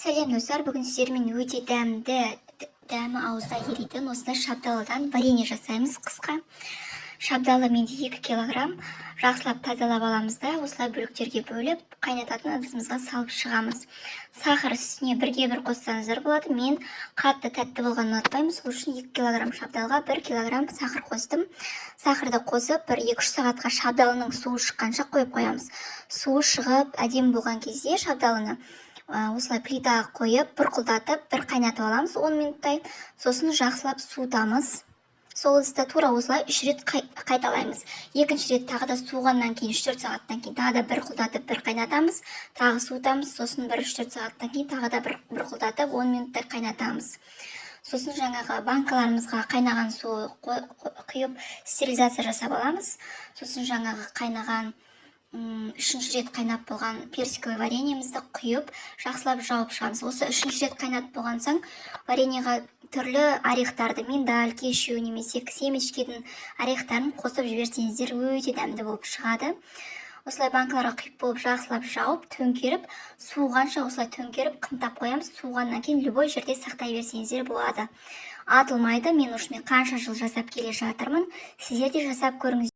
Сәлем достар, бүгін сіздермен өте дәмі ауызда еритін осындай шабдалыдан варенье жасаймыз қысқа. Шабдалы менде 2 килограмм. Жақсылап тазалап аламыз да, осылай бөліктерге бөліп, қайнататын ыдысымызға салып шығамыз. Сахар үстіне 1-1 қоссаңыздар болады. Мен қатты тәтті болғанын ұнатпаймын. Сол үшін 2 килограмм шабдалға 1 килограмм сахар қостым. Сахарды қосып, 1-2 сағатқа шабдалының суы шыққанша қойып қоямыз. Суы шығып, әдемі болған кезде шабдалыны осылай плитаға қойып, бұрқылдатып, бір қайнатып аламыз 10 минуттай. Сосын жақсылап суытамыз. Сол ыдыста тура осылай 3 рет қайталаймыз. Екінші рет тағы да суығаннан кейін 3-4 сағаттан кейін тағы да бір құлдатып, бір қайнатамыз. Тағы суытамыз. Сосын 1-3-4 сағаттан кейін тағы да бір құлдатып 10 минуттай қайнатамыз. Сосын жаңағы банкаларымызға қайнаған су құйып стерилизация жасап аламыз. Сосын жаңағы қайнаған 3-ші рет қайнап болған персиковый вареньемізді құйып, жақсылап жауып шығамыз. Осы 3-ші рет қайнап болған соң вареньеға түрлі орехтарды, миндаль, кешью немесе семечкенің орехтарын қосып жіберсеңіздер өте дәмді болып шығады. Осылай банкаларға құйып болып жақсылап жауып, төңкеріп, суығанша осылай төңкеріп, қымтап қоямыз. Суығаннан кейін любой жерде сақтай берсеңіздер болады. Атылмайды. Мен осымен қанша жыл жасап келе жатырмын. Сіздер де жасап көріңіздер.